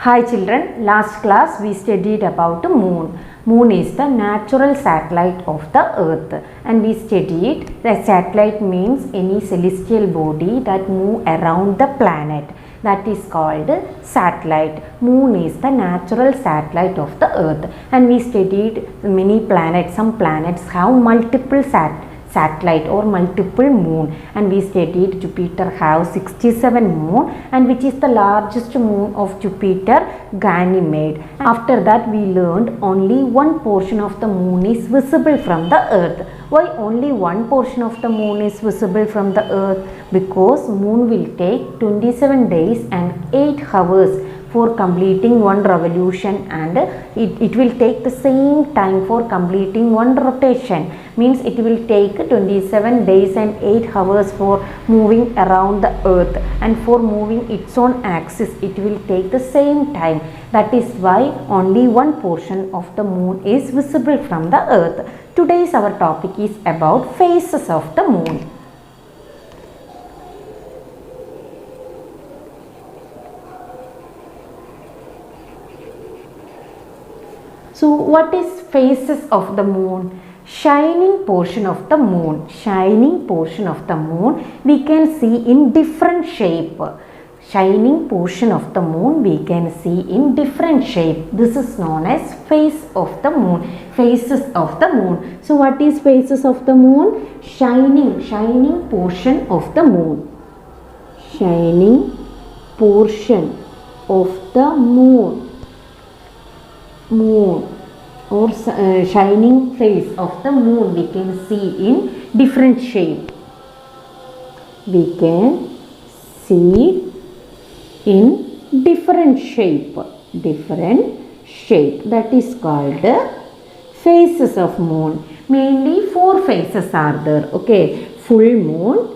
Hi children, last class we studied about the moon. Moon is the natural satellite of the earth, and we studied that satellite means any celestial body that move around the planet. That is called satellite. Moon is the natural satellite of the earth, and we studied many planets. Some planets have multiple satellite or multiple moon, and we studied Jupiter have 67 moon, and which is the largest moon of Jupiter, Ganymede. After that we learned only one portion of the moon is visible from the earth. Why only one portion of the moon is visible from the earth? Because moon will take 27 days and 8 hours for completing one revolution, and it will take the same time for completing one rotation. Means it will take 27 days and 8 hours for moving around the earth, and for moving its own axis it will take the same time. That is why only one portion of the moon is visible from the earth. Today's our topic is about phases of the moon. So what is phases of the moon? Shining portion of the moon. Shining portion of the moon we can see in different shape. Shining portion of the moon we can see in different shape. This is known as phase of the moon. Phases of the moon. So what is phases of the moon? Shining portion of the moon. Shining portion of the moon. Or shining phase of the moon we can see in different shape. We can see in different shape. That is called phases of moon. Mainly 4 phases are there. Okay, full moon,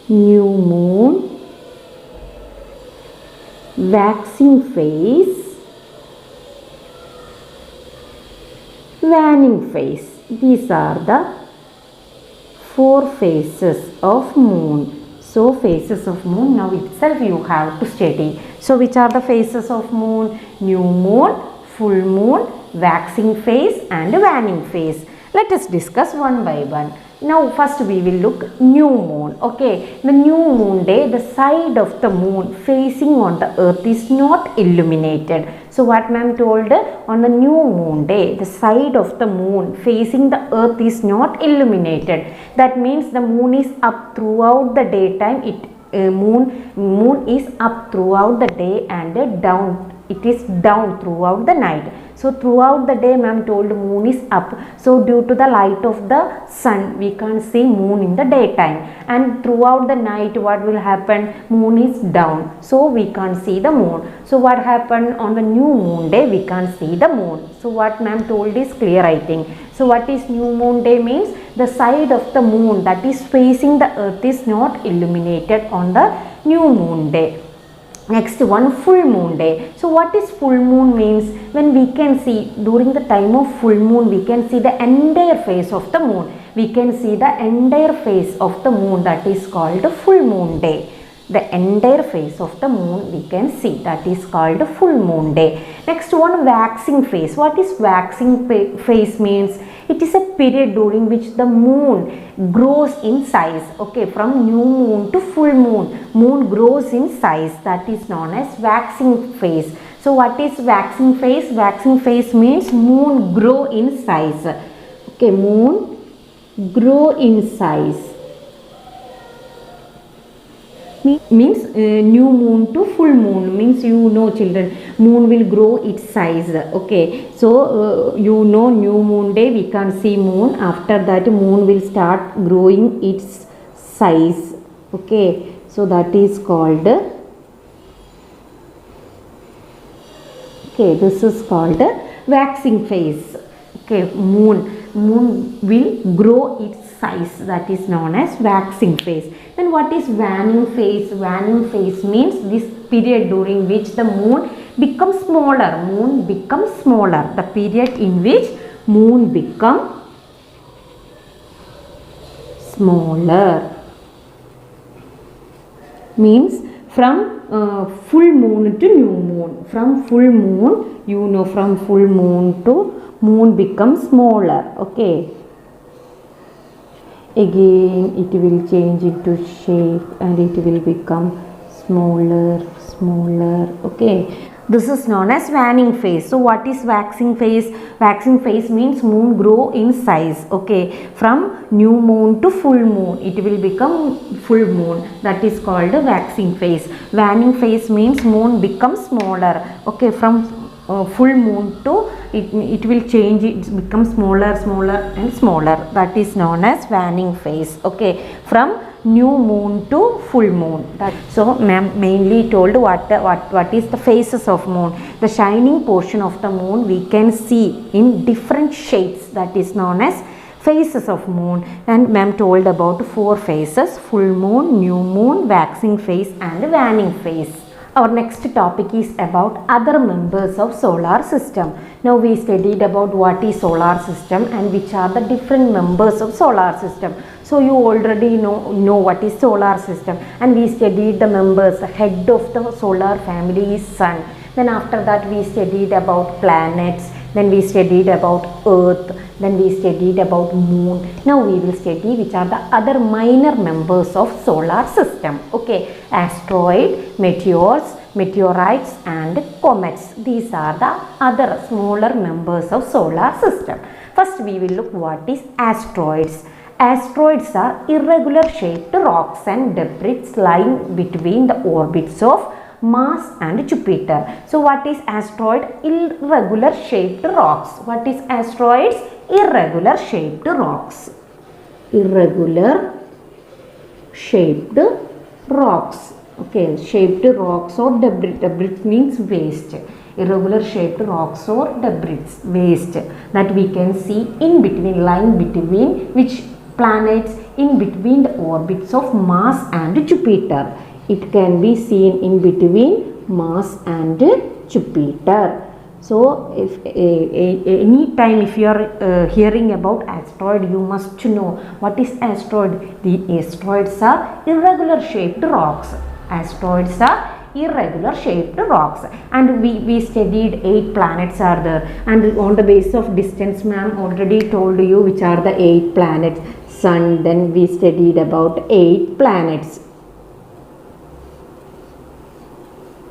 new moon, waxing phase, waning phase. These are the 4 phases of moon. So phases of moon now itself you have to study. So which are the phases of moon? New moon, full moon, waxing phase and waning phase. Let us discuss one by one. Now first we will look new moon. Okay, the new moon day, the side of the moon facing on the earth is not illuminated. So what ma'am told, on the new moon day the side of the moon facing the earth is not illuminated. That means the moon is up throughout the daytime. Moon is up throughout the day and down. It is down throughout the night. So throughout the day ma'am told moon is up. So due to the light of the sun we can't see moon in the daytime, and throughout the night what will happen? Moon is down, so we can't see the moon. So what happened on the new moon day? We can't see the moon. So what ma'am told is clear, I think. So what is new moon day means? The side of the moon that is facing the earth is not illuminated on the new moon day. Next one, full moon day. So what is full moon means? When we can see during the time of full moon we can see the entire face of the moon. We can see the entire face of the moon, that is called full moon day. The entire face of the moon we can see, that is called full moon day. Next one, waxing phase. What is waxing phase means? It is a period during which the moon grows in size. Okay, from new moon to full moon grows in size. That is known as waxing phase. So what is waxing phase? Waxing phase means moon grow in size. Okay, moon grow in size. Means new moon to full moon means, you know children, moon will grow its size. Okay, so you know new moon day we can't see moon. After that moon will start growing its size. Okay, so that is called, okay, this is called waxing phase. Okay, moon will grow its size, that is known as waxing phase. Then what is waning phase? Waning phase means this period during which the moon becomes smaller. The period in which moon become smaller. means from full moon to new moon. From full moon, you know, from full moon to moon becomes smaller. Okay. Again it will change into shape and it will become smaller. Okay, this is known as waning phase. So what is waxing phase? Waxing phase means moon grow in size. Okay, from new moon to full moon it will become full moon. That is called a waxing phase. Waning phase means moon becomes smaller. Okay, from full moon to it will change, it becomes smaller and smaller. That is known as waning phase. Okay, from new moon to full moon. So ma'am mainly told what is the phases of moon. The shining portion of the moon we can see in different shades. That is known as phases of moon. And ma'am told about 4 phases: full moon, new moon, waxing phase and waning phase. Our next topic is about other members of solar system. Now we studied about what is solar system and which are the different members of solar system. So you already know what is solar system, and we studied the members. The head of the solar family is sun. Then after that we studied about planets. Then we studied about earth. Then we studied about moon. Now we will study which are the other minor members of solar system. Okay, asteroid, meteors, meteorites and comets. These are the other smaller members of solar system. First we will look what is asteroids. Asteroids are irregular shaped rocks and debris lying between the orbits of Mars and Jupiter. So what is asteroid? Irregular shaped rocks. What is asteroids? Irregular shaped rocks. Irregular shaped rocks. Okay, shaped rocks or debris. Debris means waste. Irregular shaped rocks or debris, waste, that we can see in between, lying between which planets? In between the orbits of Mars and Jupiter. It can be seen in between Mars and Jupiter. So if any time if you are hearing about asteroid, you must know what is asteroid. The asteroids are irregular shaped rocks. Asteroids are irregular shaped rocks, and we studied 8 planets are there, and on the basis of distance ma'am already told you which are the 8 planets. Sun, then we studied about 8 planets.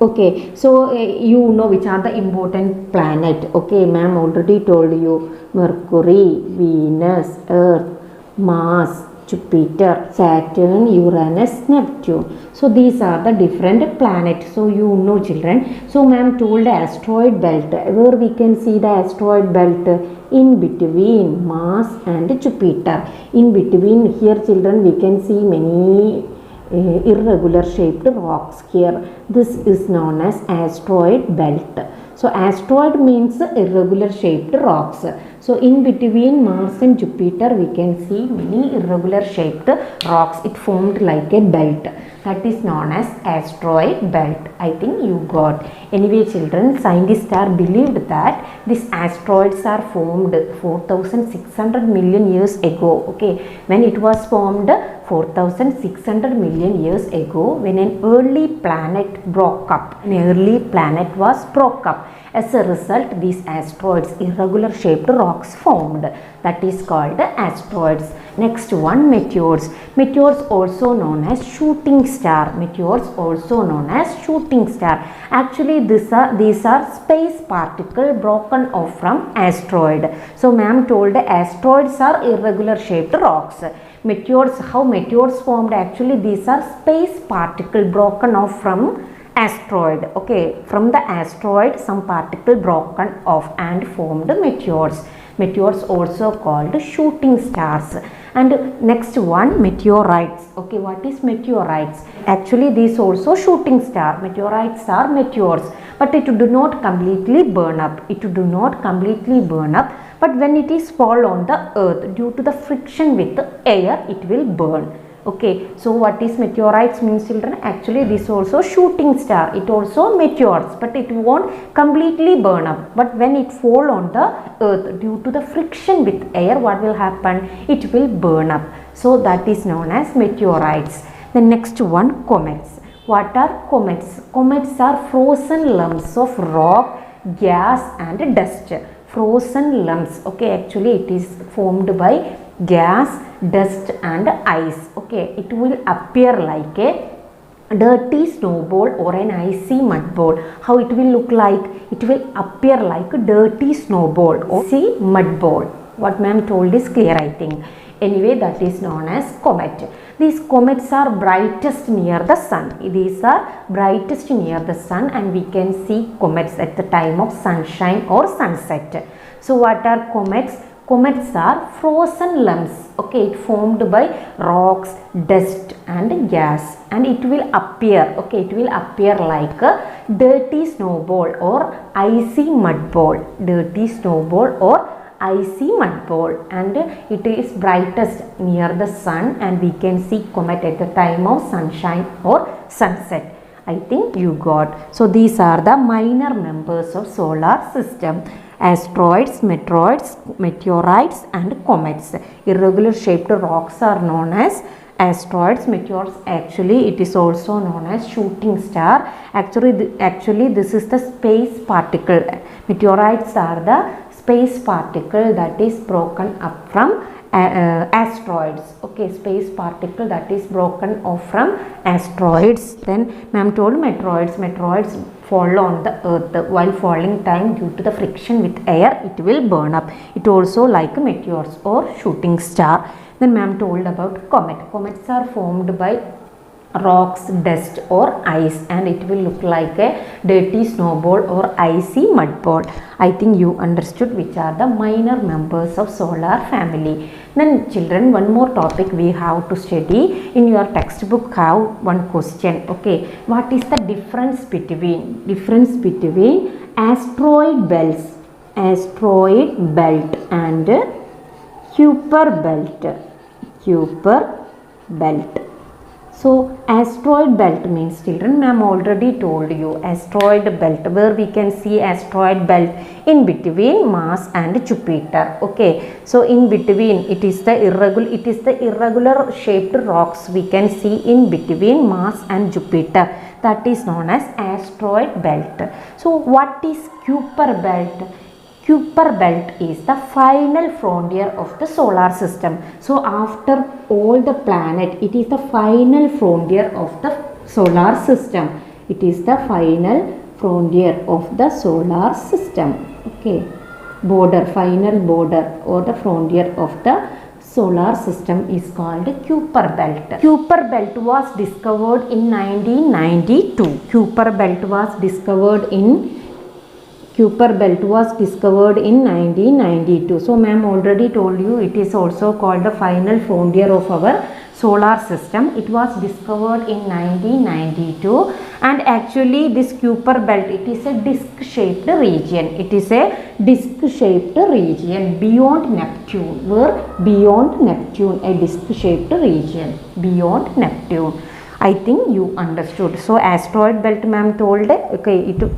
Okay, so you know which are the important planet. Okay, ma'am already told you: Mercury, Venus, Earth, Mars, Jupiter, Saturn, Uranus, Neptune. So these are the different planets. So you know children. So ma'am told asteroid belt, where we can see the asteroid belt in between Mars and Jupiter. In between here children we can see many irregular shaped rocks here. This is known as asteroid belt. So asteroid means irregular shaped rocks. So in between Mars and Jupiter we can see many irregular shaped rocks. It formed like a belt. That is known as asteroid belt. I think you got. Anyway children, scientists are believed that these asteroids are formed 4,600 million years ago. Okay, when it was formed 4,600 million years ago, when an early planet broke up. An early planet was broke up. As a result, these asteroids, irregular shaped rocks formed. That is called asteroids. Next one, meteors. Meteors also known as shooting star. Meteors also known as shooting star. Actually, these are space particle broken off from asteroid. So, ma'am told asteroids are irregular shaped rocks. Meteors, how meteors formed? Actually, these are space particle broken off from asteroid. Okay, from the asteroid some particle broken off and formed meteors. Meteors also called shooting stars. And next one, meteorites. Okay, what is meteorites? Actually these also shooting star. Meteorites are meteors, but it do not completely burn up. It do not completely burn up, but when it is fall on the earth, due to the friction with the air, it will burn. Okay, so what is meteorites means children? Actually this also shooting star. It also meteors, but it won't completely burn up. But when it fall on the earth, due to the friction with air, what will happen? It will burn up. So that is known as meteorites. The next one, comets. What are comets? Comets are frozen lumps of rock, gas and dust. Frozen lumps, okay, actually it is formed by gas, dust and ice. Okay, it will appear like a dirty snowball or an icy mud ball. How it will look like? It will appear like a dirty snowball or icy mud ball. What ma'am told is clear, I think. Anyway, that is known as comet. These comets are brightest near the sun. These are brightest near the sun, and we can see comets at the time of sunshine or sunset. So what are comets? Comets are frozen lumps, okay, it formed by rocks, dust and gas, and it will appear, okay, it will appear like a dirty snowball or icy mud ball, dirty snowball or icy mud ball, and it is brightest near the sun, and we can see comet at the time of sunshine or sunset. I think you got. So these are the minor members of solar system: asteroids, meteorites and comets. Irregular shaped rocks are known as asteroids. Meteors, actually it is also known as shooting star. Actually this is the space particle. Meteorites are the space particle that is broken up from asteroids. Okay, space particle that is broken off from asteroids. Then ma'am told meteoroids fall on the earth. While falling time, due to the friction with air, it will burn up. It also like meteors or shooting star. Then ma'am told about comet. Comets are formed by rocks, dust or ice, and it will look like a dirty snowball or icy mud ball. I think you understood which are the minor members of solar family. Then children, one more topic we have to study. In your textbook have one question. Okay, what is the difference between asteroid belt and Kuiper belt? So asteroid belt means, children, ma'am already told you, asteroid belt, where we can see asteroid belt in between Mars and Jupiter. Okay, so in between it is the irregular shaped rocks we can see in between Mars and Jupiter. That is known as asteroid belt. So what is Kuiper belt? Kuiper belt is the final frontier of the solar system. So after all the planet, it is the final frontier of the solar system. It is the final frontier of the solar system. Okay, final border or the frontier of the solar system is called Kuiper belt. Kuiper belt was discovered in 1992. Kuiper belt was discovered in 1992. So ma'am already told you it is also called the final frontier of our solar system. It was discovered in 1992, and actually this Kuiper belt, it is a disc shaped region. It is a disc shaped region beyond Neptune. A disc shaped region beyond Neptune. I think you understood. So asteroid belt ma'am told, okay, the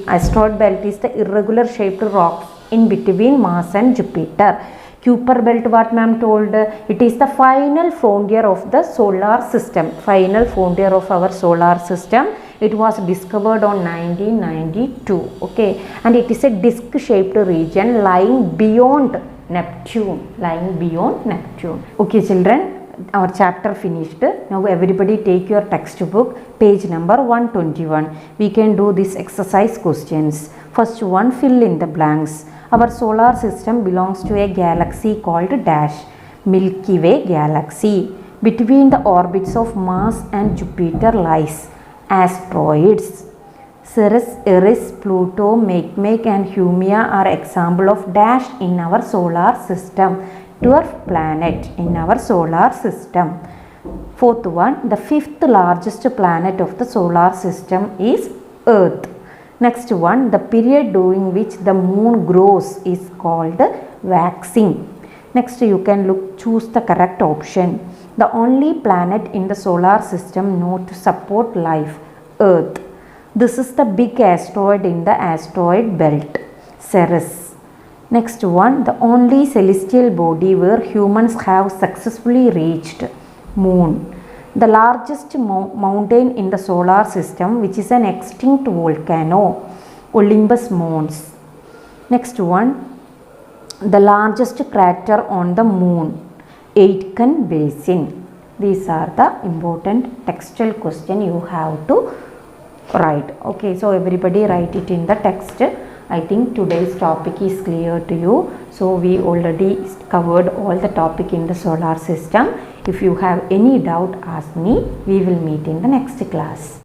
asteroid belt is the irregular shaped rocks in between Mars and Jupiter. Kuiper belt, what ma'am told, it is the final frontier of the solar system, final frontier of our solar system. It was discovered on 1992. Okay, and it is a disc shaped region lying beyond Neptune. Okay children, our chapter finished. Now everybody take your textbook, page number 121. We can do this exercise questions. First one, fill in the blanks. Our solar system belongs to a galaxy called dash, Milky Way galaxy. Between the orbits of Mars and Jupiter lies asteroids. Ceres, Eris, Pluto, Makemake and Haumea are example of dash in our solar system. Dwarf planet in our solar system. Fourth one, the fifth largest planet of the solar system is Earth. Next one, the period during which the moon grows is called waxing. Next you can choose the correct option. The only planet in the solar system known to support life, Earth. This is the big asteroid in the asteroid belt, Ceres. Next one, the only celestial body where humans have successfully reached, Moon. The largest mountain in the solar system, which is an extinct volcano, Olympus Mons. Next one, the largest crater on the moon, Aitken Basin. These are the important textual question you have to write. Okay, so everybody write it in the text. I think today's topic is clear to you. So we already covered all the topic in the solar system. If you have any doubt, ask me. We will meet in the next class.